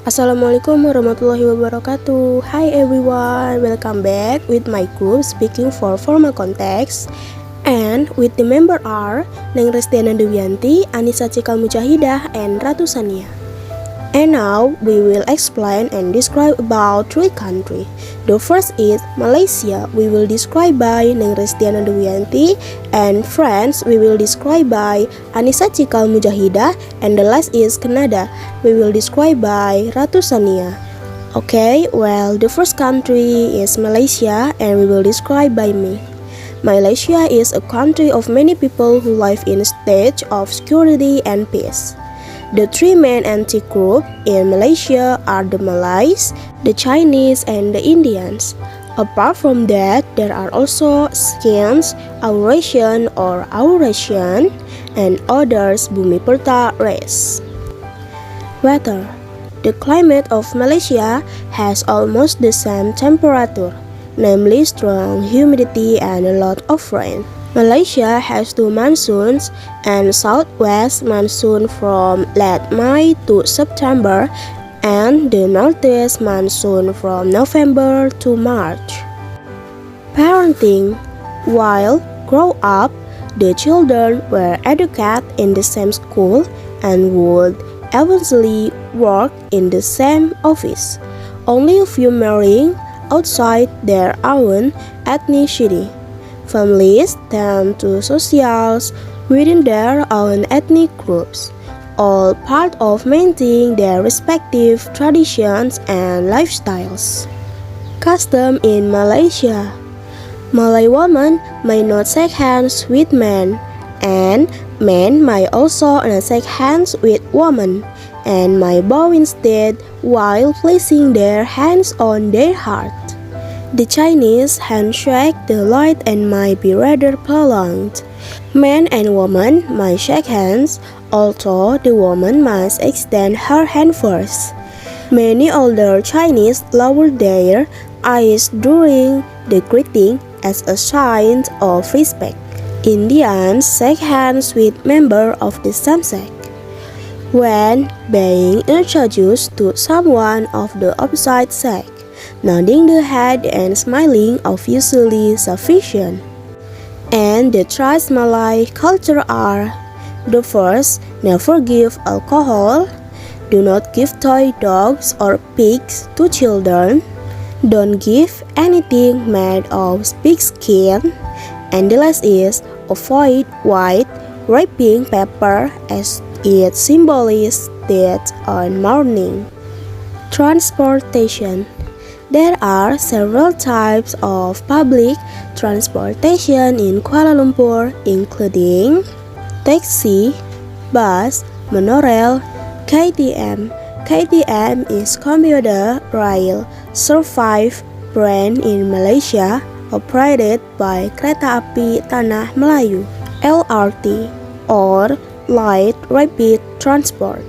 Assalamualaikum warahmatullahi wabarakatuh. Hi everyone, welcome back with my group speaking for formal context. And with the member are Neng Restiana Dewianti, Anissa Cikal Mujahidah, and Ratu Sania. And now we will explain and describe about three countries. The first is Malaysia. We will describe by Neng Restiana Dewianti, and France we will describe by Anissa Cikal Mujahidah, and the last is Canada. We will describe by Ratu Sania. Okay, well, the first country is Malaysia, and we will describe by me. Malaysia is a country of many people who live in a state of security and peace. The three main ethnic groups in Malaysia are the Malays, the Chinese, and the Indians. Apart from that, there are also Skians, Eurasian or Eurasian, and others Bumiputra race. Weather. The climate of Malaysia has almost the same temperature, namely strong humidity and a lot of rain. Malaysia has two monsoons, and southwest monsoon from late May to September, and the northeast monsoon from November to March. Parenting. While grow up, the children were educated in the same school and would eventually work in the same office. Only a few marrying outside their own ethnicity. Families tend to socialize within their own ethnic groups, all part of maintaining their respective traditions and lifestyles. Custom in Malaysia. Malay women may not shake hands with men, and men may also not shake hands with women, and may bow instead while placing their hands on their heart. The Chinese handshake delight and might be rather prolonged. Men and women might shake hands, although the woman must extend her hand first. Many older Chinese lower their eyes during the greeting as a sign of respect. Indians shake hands with members of the same sex. When being introduced to someone of the opposite sex, nodding the head and smiling are usually sufficient. And the traits Malay culture are: the first, never give alcohol, do not give toy dogs or pigs to children, don't give anything made of pig skin, and the last is avoid white wrapping paper as it symbolizes death on mourning. Transportation. There are several types of public transportation in Kuala Lumpur, including taxi, bus, monorail, KTM. KTM is commuter rail service brand in Malaysia, operated by Kereta Api Tanah Melayu. LRT or Light Rapid Transport.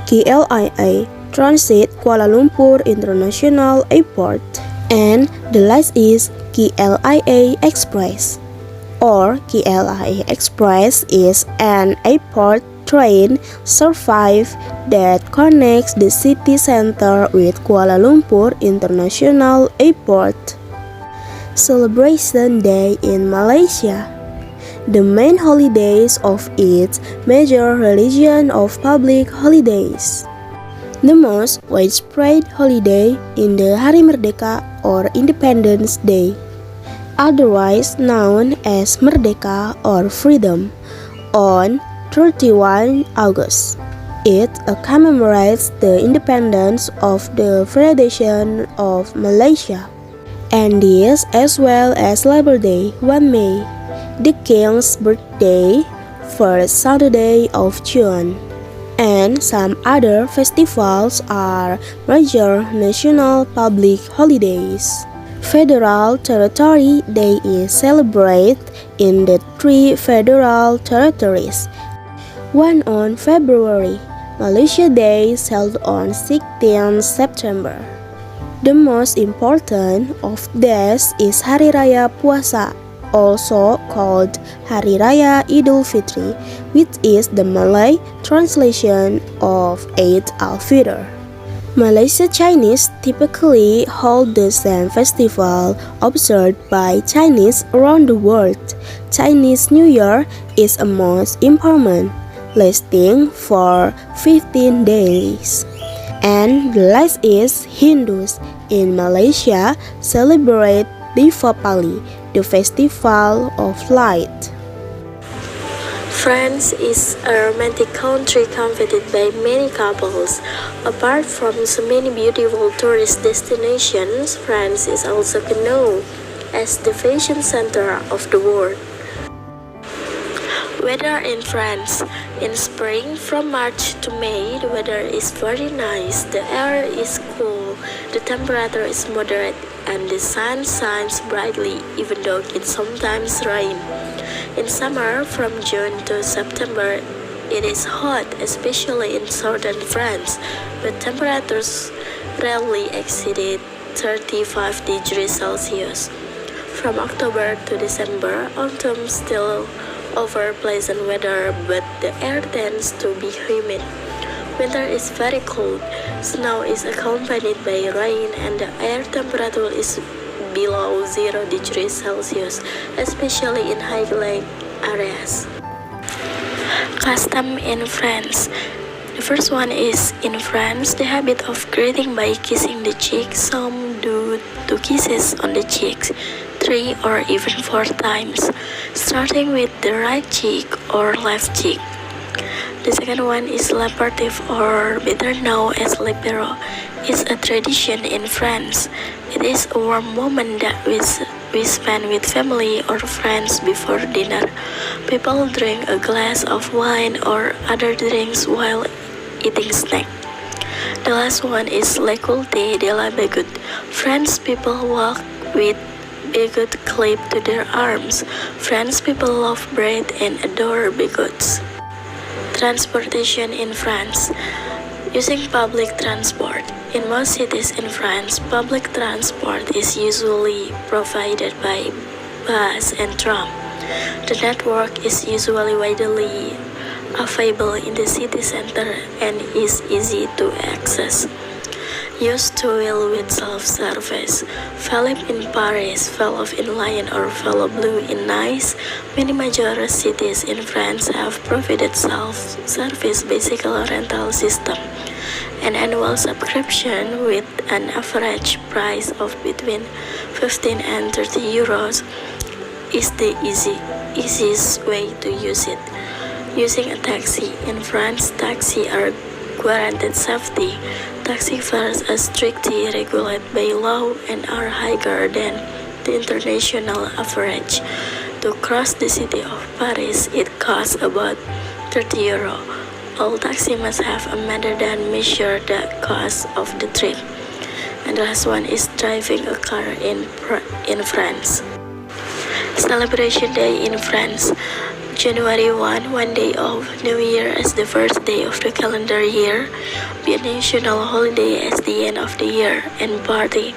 KLIA Transit Kuala Lumpur International Airport, and the last is KLIA Express. Or KLIA Express is an airport train service that connects the city center with Kuala Lumpur International Airport. Celebration Day in Malaysia. The main holidays of its major religion of public holidays. The most widespread holiday in the Hari Merdeka or Independence Day, otherwise known as Merdeka or Freedom, on 31 August. It commemorates the independence of the Federation of Malaysia. And this, as well as Labor Day, 1 May, the King's birthday, first Saturday of June, and some other festivals are major national public holidays. Federal Territory Day is celebrated in the 3 federal territories. One on February, Malaysia Day is held on 16 September. The most important of these is Hari Raya Puasa, also called Hari Raya Idul Fitri, which is the Malay translation of Eid al-Fitr. Malaysia Chinese typically hold the same festival observed by Chinese around the world. Chinese New Year is a most important, lasting for 15 days. And the last is Hindus in Malaysia celebrate Diwali, the festival of light. France is a romantic country coveted by many couples. Apart from so many beautiful tourist destinations, France is also known as the fashion center of the world. Weather in France. In spring, from March to May, the weather is very nice. The air is cool, the temperature is moderate, and the sun shines brightly even though it sometimes rains. In summer, from June to September, it is hot, especially in southern France, with temperatures rarely exceeded 35 degrees Celsius. From October to December, autumn still offers pleasant weather, but the air tends to be humid. Winter is very cold. Snow is accompanied by rain, and the air temperature is below 0 degrees Celsius, especially in highland areas. Custom in France. The first one is in France, the habit of greeting by kissing the cheek. Some do 2 kisses on the cheeks, 3 or even 4 times, starting with the right cheek or left cheek. The second one is l'apéritif, or better known as l'apéro. It's a tradition in France. It is a warm moment that we spend with family or friends before dinner. People drink a glass of wine or other drinks while eating snack. The last one is l'écoute de la baguette. French people walk with baguette clipped to their arms. French people love bread and adore baguettes. Transportation in France. Using public transport. In most cities in France, public transport is usually provided by bus and tram. The network is usually widely available in the city center and is easy to access. Used to wheel with self-service. Philippe in Paris, Philippe in Lyon, or Philippe Blue in Nice. Many major cities in France have provided self-service bicycle rental system. An annual subscription with an average price of between 15 and 30 euros is the easiest way to use it. Using a taxi. In France, taxis are guaranteed safety. Taxi fares are strictly regulated by law and are higher than the international average. To cross the city of Paris, it costs about 30 euro. All taxis must have a method that measures the cost of the trip. And the last one is driving a car in France. Celebration Day in France. January 1, one day of New Year as the first day of the calendar year, be a national holiday as the end of the year, and party.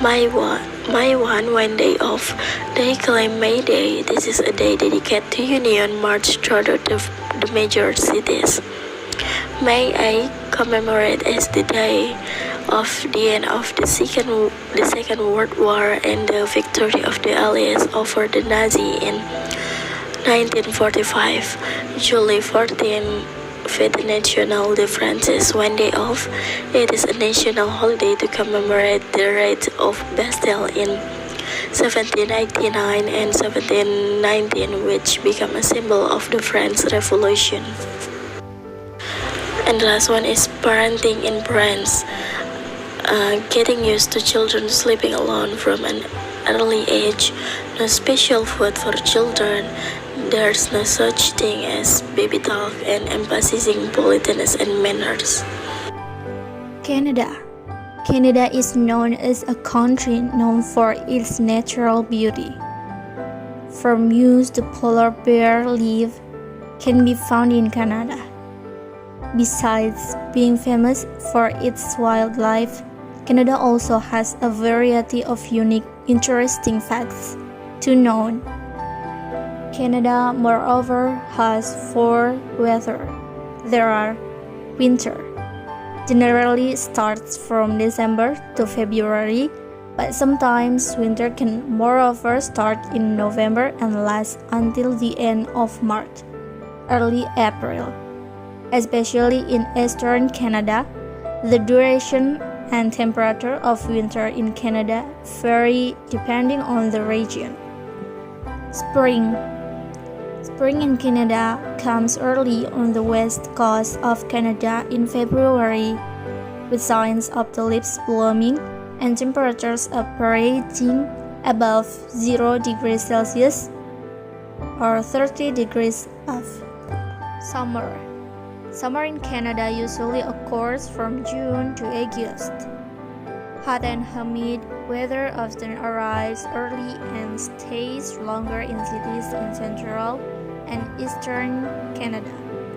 May 1, one day off. They claim May Day. This is a day dedicated to Union March throughout the major cities. May 8, commemorate as the day of the end of the Second World War and the victory of the Allies over the Nazi in 1945. July 14, Fête Nationale de France, one day off. It is a national holiday to commemorate the raid of Bastille in 1789 and 1719, which became a symbol of the French Revolution. And the last one is parenting in France. Getting used to children sleeping alone from an early age. No special food for children. There's no such thing as baby talk, and emphasizing politeness and manners. Canada. Canada is known as a country known for its natural beauty. From moose to polar bear leaf can be found in Canada. Besides being famous for its wildlife, Canada also has a variety of unique, interesting facts to know. Canada, moreover, has 4 weather. There are winter, generally starts from December to February, but sometimes winter can moreover start in November and last until the end of March, early April. Especially in eastern Canada, the duration and temperature of winter in Canada vary depending on the region. Spring. Spring in Canada comes early on the west coast of Canada in February, with signs of the leaves blooming and temperatures approaching above 0 degrees Celsius or 30 degrees F. Summer. Summer in Canada usually occurs from June to August. Hot and humid weather often arrives early and stays longer in cities in central and eastern Canada,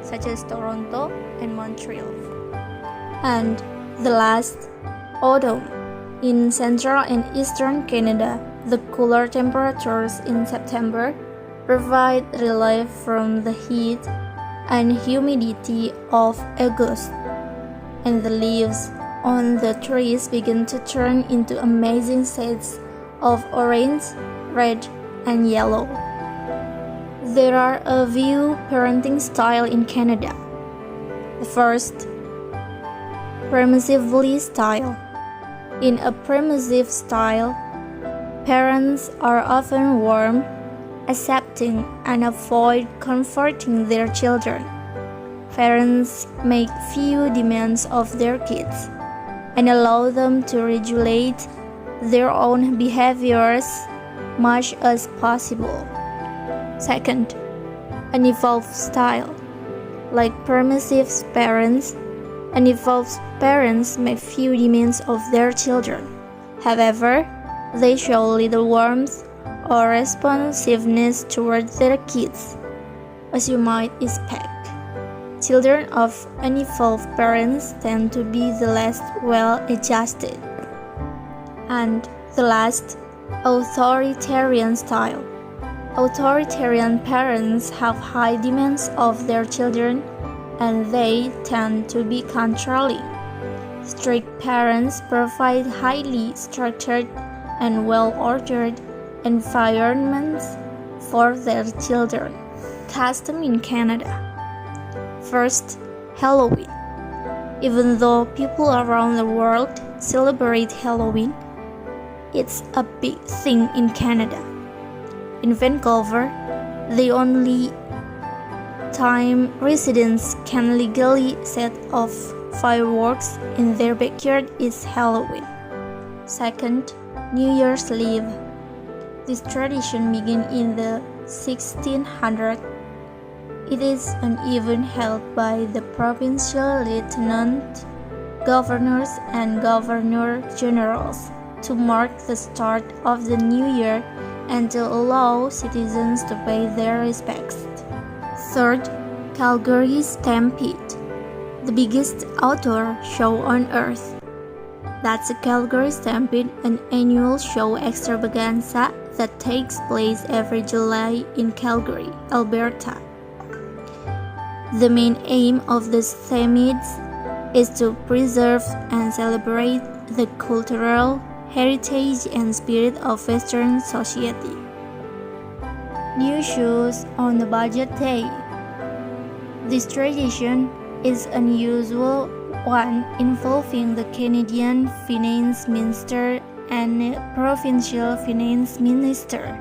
such as Toronto and Montreal. And the last, autumn. In central and eastern Canada, the cooler temperatures in September provide relief from the heat and humidity of August, and the leaves on the trees begin to turn into amazing shades of orange, red, and yellow. There are a few parenting styles in Canada. The first, permissively style. In a permissive style, parents are often warm, accepting, and avoid comforting their children. Parents make few demands of their kids and allow them to regulate their own behaviors much as possible. Second, an evolved style. Like permissive parents, unevolved parents make few demands of their children. However, they show little warmth or responsiveness towards their kids, as you might expect. Children of unevolved parents tend to be the less well-adjusted. And the last, authoritarian style. Authoritarian parents have high demands of their children, and they tend to be controlling. Strict parents provide highly structured and well-ordered environments for their children. Custom in Canada. First, Halloween. Even though people around the world celebrate Halloween, it's a big thing in Canada. In Vancouver, the only time residents can legally set off fireworks in their backyard is Halloween. Second, New Year's Eve. This tradition began in the 1600s. It is an event held by the provincial lieutenant governors and governor-generals to mark the start of the new year and to allow citizens to pay their respects. Third, Calgary Stampede, the biggest outdoor show on earth. That's the Calgary Stampede, an annual show extravaganza that takes place every July in Calgary, Alberta. The main aim of the Stampedes is to preserve and celebrate the cultural heritage and spirit of Western society. New shoes on the budget day. This tradition is an unusual one involving the Canadian Finance Minister and Provincial Finance Minister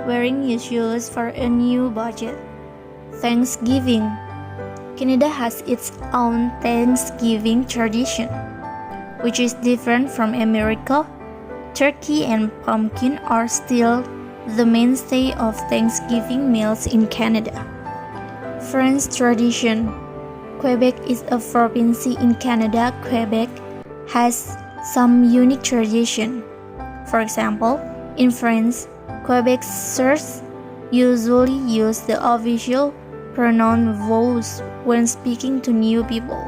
wearing new shoes for a new budget. Thanksgiving. Canada has its own Thanksgiving tradition, which is different from America. Turkey and pumpkin are still the mainstay of Thanksgiving meals in Canada. French tradition. Quebec is a province in Canada. Quebec has some unique tradition. For example, in France, Quebecers usually use the official pronoun vous when speaking to new people.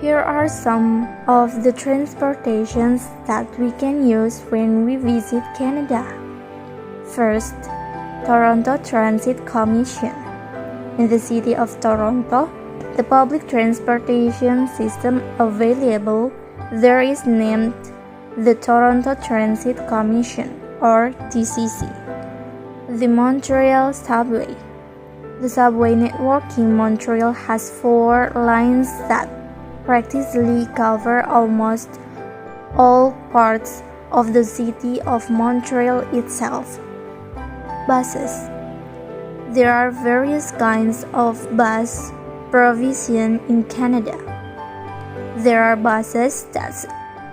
Here are some of the transportations that we can use when we visit Canada. First, Toronto Transit Commission. In the city of Toronto, The public transportation system available there is named the Toronto Transit Commission, or TCC. The Montreal Subway. The subway network in Montreal has 4 lines that practically cover almost all parts of the city of Montreal itself. Buses. There are various kinds of bus provision in Canada. There are buses that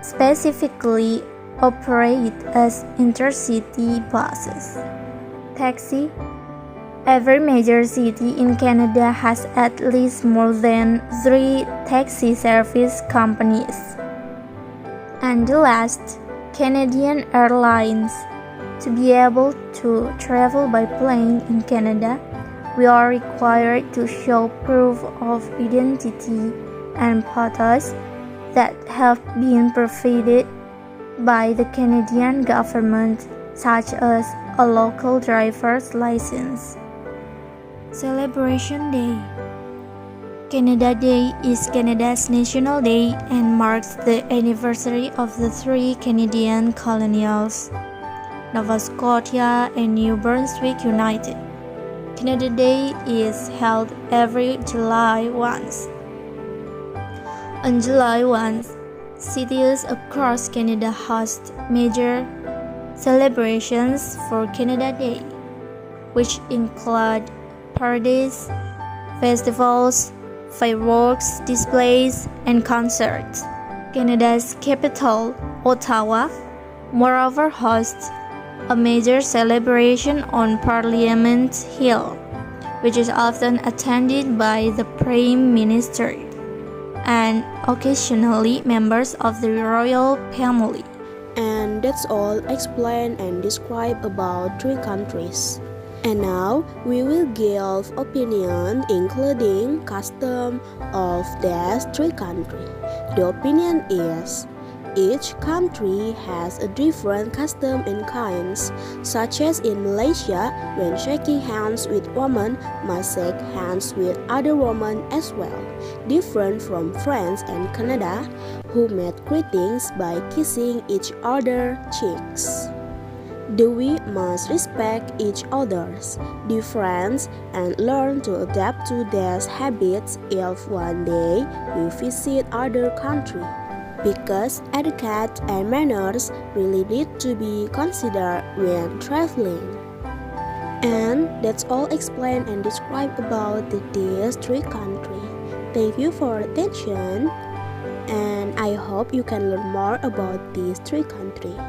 specifically operate as intercity buses. Taxi. Every major city in Canada has at least more than 3 taxi service companies. And the last, Canadian Airlines. To be able to travel by plane in Canada, we are required to show proof of identity and photos that have been provided by the Canadian government, such as a local driver's license. Celebration Day. Canada Day is Canada's national day and marks the anniversary of the 3 Canadian colonials, Nova Scotia and New Brunswick united. Canada Day is held every July once. On July 1, cities across Canada host major celebrations for Canada Day, which include parties, festivals, fireworks displays, and concerts. Canada's capital, Ottawa, moreover hosts a major celebration on Parliament Hill, which is often attended by the Prime Minister and occasionally members of the royal family. And that's all explained and described about 3 countries. And now we will give opinion including custom of these 3 countries. The opinion is each country has a different custom and kinds, such as in Malaysia, when shaking hands with women must shake hands with other women as well, different from France and Canada, who made greetings by kissing each other's cheeks. We must respect each other's difference and learn to adapt to these habits if one day we visit other country, because etiquette and manners really need to be considered when traveling. And that's all explained and described about these 3 countries. Thank you for attention, and I hope you can learn more about these 3 countries.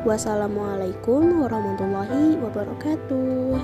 Wassalamualaikum warahmatullahi wabarakatuh.